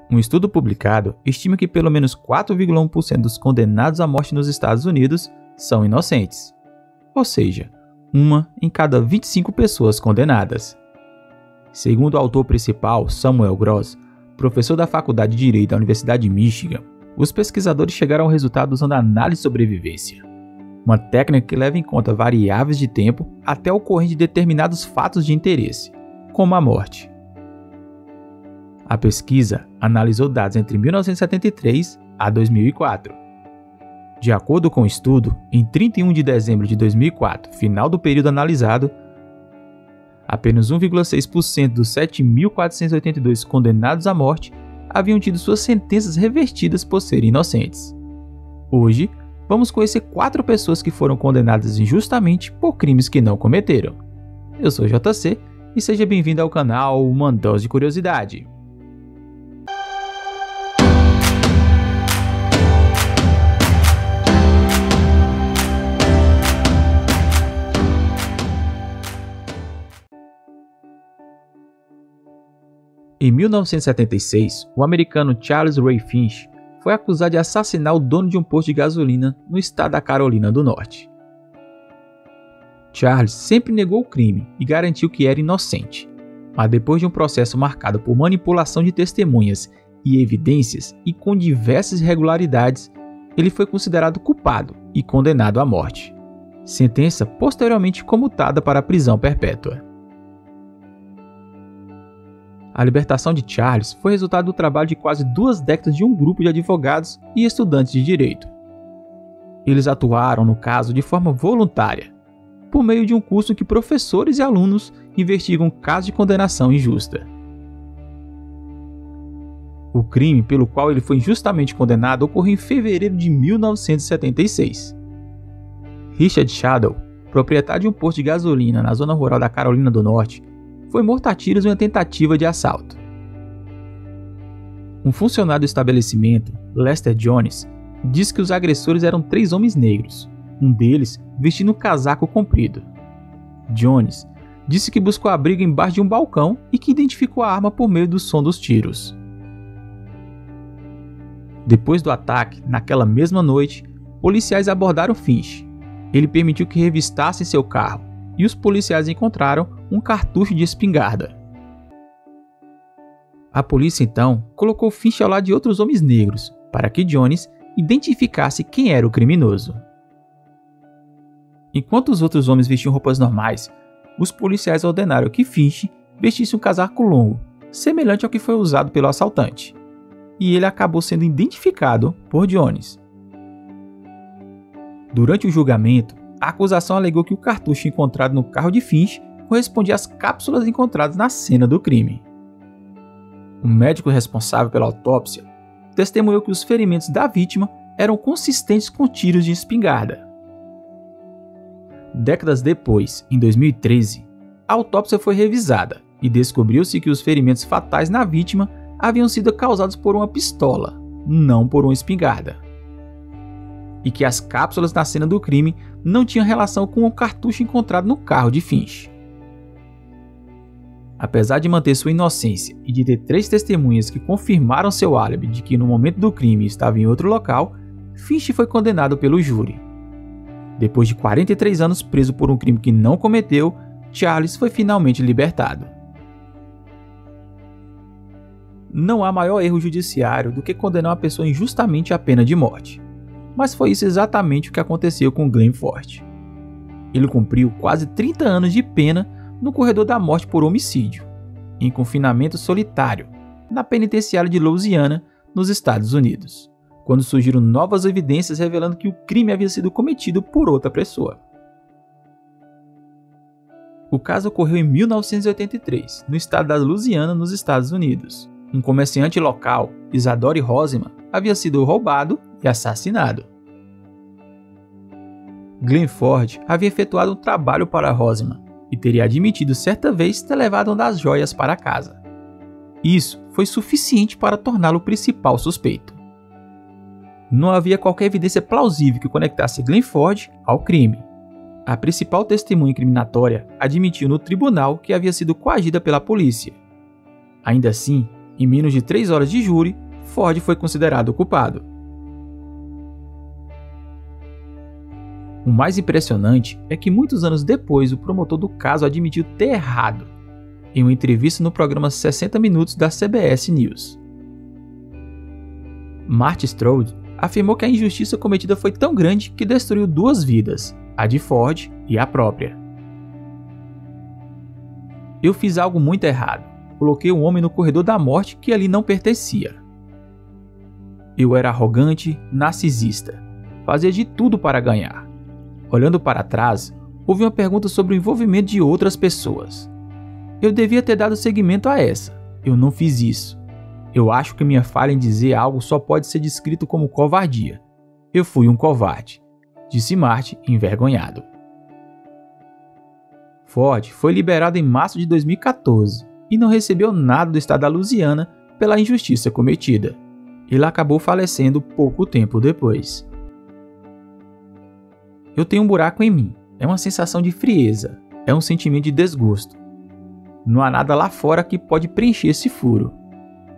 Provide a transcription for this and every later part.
Um estudo publicado estima que pelo menos 4,1% dos condenados à morte nos Estados Unidos são inocentes, ou seja, uma em cada 25 pessoas condenadas. Segundo o autor principal, Samuel Gross, professor da Faculdade de Direito da Universidade de Michigan, os pesquisadores chegaram ao resultado usando a análise de sobrevivência, uma técnica que leva em conta variáveis de tempo até o ocorrer de determinados fatos de interesse, como a morte. A pesquisa analisou dados entre 1973 a 2004. De acordo com o estudo, em 31 de dezembro de 2004, final do período analisado, apenas 1,6% dos 7.482 condenados à morte haviam tido suas sentenças revertidas por serem inocentes. Hoje, vamos conhecer 4 pessoas que foram condenadas injustamente por crimes que não cometeram. Eu sou JC e seja bem-vindo ao canal Uma Dose de Curiosidade. Em 1976, o americano Charles Ray Finch foi acusado de assassinar o dono de um posto de gasolina no estado da Carolina do Norte. Charles sempre negou o crime e garantiu que era inocente, mas depois de um processo marcado por manipulação de testemunhas e evidências e com diversas irregularidades, ele foi considerado culpado e condenado à morte. Sentença posteriormente comutada para a prisão perpétua. A libertação de Charles foi resultado do trabalho de quase 2 décadas de um grupo de advogados e estudantes de direito. Eles atuaram no caso de forma voluntária, por meio de um curso em que professores e alunos investigam casos de condenação injusta. O crime pelo qual ele foi injustamente condenado ocorreu em fevereiro de 1976. Richard Shadow, proprietário de um posto de gasolina na zona rural da Carolina do Norte, foi morto a tiros em uma tentativa de assalto. Um funcionário do estabelecimento, Lester Jones, disse que os agressores eram 3 homens negros, um deles vestindo um casaco comprido. Jones disse que buscou abrigo embaixo de um balcão e que identificou a arma por meio do som dos tiros. Depois do ataque, naquela mesma noite, policiais abordaram Finch. Ele permitiu que revistassem seu carro e os policiais encontraram um cartucho de espingarda. A polícia então colocou Finch ao lado de outros homens negros para que Jones identificasse quem era o criminoso. Enquanto os outros homens vestiam roupas normais, os policiais ordenaram que Finch vestisse um casaco longo, semelhante ao que foi usado pelo assaltante, e ele acabou sendo identificado por Jones. Durante o julgamento, a acusação alegou que o cartucho encontrado no carro de Finch correspondia às cápsulas encontradas na cena do crime. O médico responsável pela autópsia testemunhou que os ferimentos da vítima eram consistentes com tiros de espingarda. Décadas depois, em 2013, a autópsia foi revisada e descobriu-se que os ferimentos fatais na vítima haviam sido causados por uma pistola, não por uma espingarda, e que as cápsulas na cena do crime não tinham relação com o cartucho encontrado no carro de Finch. Apesar de manter sua inocência e de ter 3 testemunhas que confirmaram seu álibi de que no momento do crime estava em outro local, Finch foi condenado pelo júri. Depois de 43 anos preso por um crime que não cometeu, Charles foi finalmente libertado. Não há maior erro judiciário do que condenar uma pessoa injustamente à pena de morte. Mas foi isso exatamente o que aconteceu com Glenn Ford. Ele cumpriu quase 30 anos de pena no corredor da morte por homicídio, em confinamento solitário, na penitenciária de Louisiana, nos Estados Unidos, quando surgiram novas evidências revelando que o crime havia sido cometido por outra pessoa. O caso ocorreu em 1983, no estado da Louisiana, nos Estados Unidos. Um comerciante local, Isadore Roseman, havia sido roubado e assassinado. Glenn Ford havia efetuado um trabalho para Roseman e teria admitido certa vez ter levado uma das joias para casa. Isso foi suficiente para torná-lo o principal suspeito. Não havia qualquer evidência plausível que conectasse Glenn Ford ao crime. A principal testemunha incriminatória admitiu no tribunal que havia sido coagida pela polícia. Ainda assim, Em menos de 3 horas de júri, Ford foi considerado o culpado. O mais impressionante é que muitos anos depois o promotor do caso admitiu ter errado, em uma entrevista no programa 60 Minutos da CBS News. Marty Strode afirmou que a injustiça cometida foi tão grande que destruiu 2 vidas, a de Ford e a própria. Eu fiz algo muito errado. Coloquei um homem no corredor da morte que ali não pertencia. Eu era arrogante, narcisista. Fazia de tudo para ganhar. Olhando para trás, houve uma pergunta sobre o envolvimento de outras pessoas. Eu devia ter dado seguimento a essa. Eu não fiz isso. Eu acho que minha falha em dizer algo só pode ser descrito como covardia. Eu fui um covarde, disse Marty, envergonhado. Ford foi liberado em março de 2014 e não recebeu nada do estado da Louisiana pela injustiça cometida. Ele acabou falecendo pouco tempo depois. Eu tenho um buraco em mim. É uma sensação de frieza. É um sentimento de desgosto. Não há nada lá fora que pode preencher esse furo.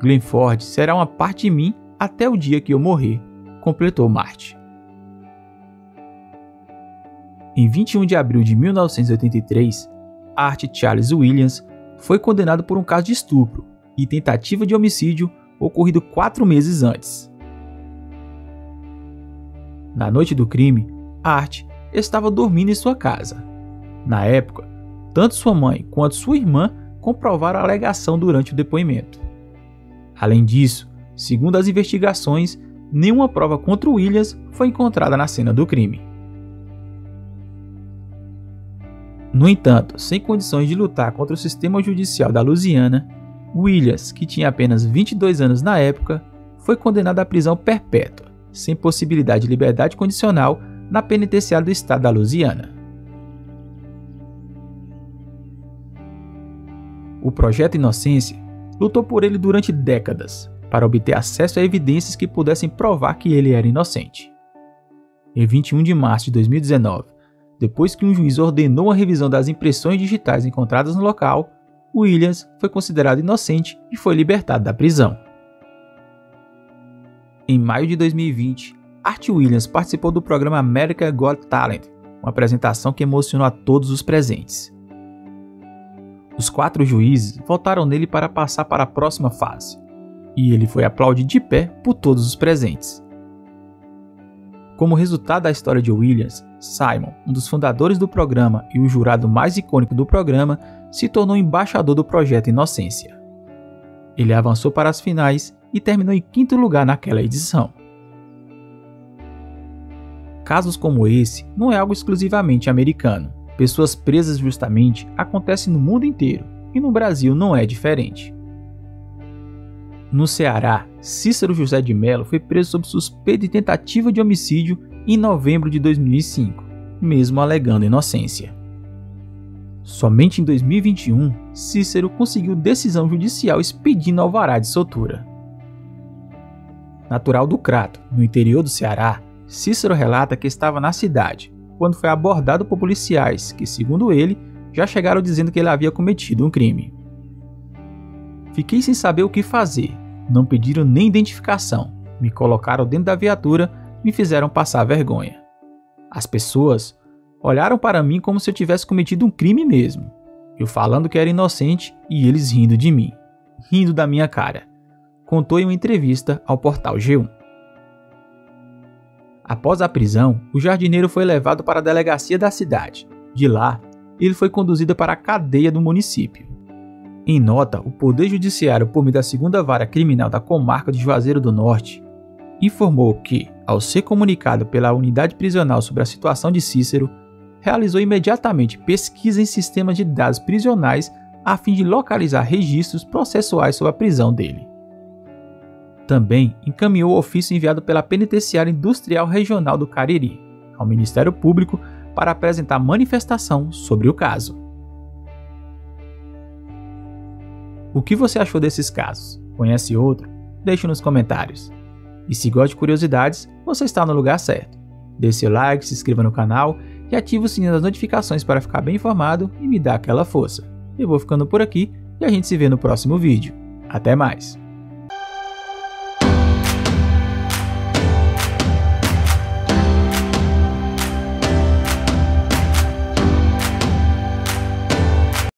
Glenn Ford será uma parte de mim até o dia que eu morrer, completou Marty. Em 21 de abril de 1983, Art Charles Williams foi condenado por um caso de estupro e tentativa de homicídio ocorrido 4 meses antes. Na noite do crime, Art estava dormindo em sua casa. Na época, tanto sua mãe quanto sua irmã comprovaram a alegação durante o depoimento. Além disso, segundo as investigações, nenhuma prova contra Williams foi encontrada na cena do crime. No entanto, sem condições de lutar contra o sistema judicial da Louisiana, Williams, que tinha apenas 22 anos na época, foi condenado à prisão perpétua, sem possibilidade de liberdade condicional, na penitenciária do estado da Louisiana. O Projeto Inocência lutou por ele durante décadas, para obter acesso a evidências que pudessem provar que ele era inocente. Em 21 de março de 2019, depois que um juiz ordenou a revisão das impressões digitais encontradas no local, Williams foi considerado inocente e foi libertado da prisão. Em maio de 2020, Art Williams participou do programa America's Got Talent, uma apresentação que emocionou a todos os presentes. Os 4 juízes votaram nele para passar para a próxima fase, e ele foi aplaudido de pé por todos os presentes. Como resultado da história de Williams, Simon, um dos fundadores do programa e o jurado mais icônico do programa, se tornou embaixador do Projeto Inocência. Ele avançou para as finais e terminou em 5º lugar naquela edição. Casos como esse não é algo exclusivamente americano. Pessoas presas justamente acontecem no mundo inteiro, e no Brasil não é diferente. No Ceará, Cícero José de Mello foi preso sob suspeita de tentativa de homicídio em novembro de 2005, mesmo alegando inocência. Somente em 2021, Cícero conseguiu decisão judicial expedindo alvará de soltura. Natural do Crato, no interior do Ceará, Cícero relata que estava na cidade, quando foi abordado por policiais que, segundo ele, já chegaram dizendo que ele havia cometido um crime. Fiquei sem saber o que fazer, não pediram nem identificação, me colocaram dentro da viatura e me fizeram passar vergonha. As pessoas olharam para mim como se eu tivesse cometido um crime mesmo, eu falando que era inocente e eles rindo de mim, rindo da minha cara, contou em uma entrevista ao portal G1. Após a prisão, o jardineiro foi levado para a delegacia da cidade. De lá, ele foi conduzido para a cadeia do município. Em nota, o Poder Judiciário, por meio da 2ª Vara Criminal da Comarca de Juazeiro do Norte, informou que, ao ser comunicado pela unidade prisional sobre a situação de Cícero, realizou imediatamente pesquisa em sistemas de dados prisionais a fim de localizar registros processuais sobre a prisão dele. Também encaminhou o ofício enviado pela Penitenciária Industrial Regional do Cariri ao Ministério Público para apresentar manifestação sobre o caso. O que você achou desses casos? Conhece outro? Deixe nos comentários. E se gosta de curiosidades, você está no lugar certo. Dê seu like, se inscreva no canal e ative o sininho das notificações para ficar bem informado e me dar aquela força. Eu vou ficando por aqui e a gente se vê no próximo vídeo. Até mais!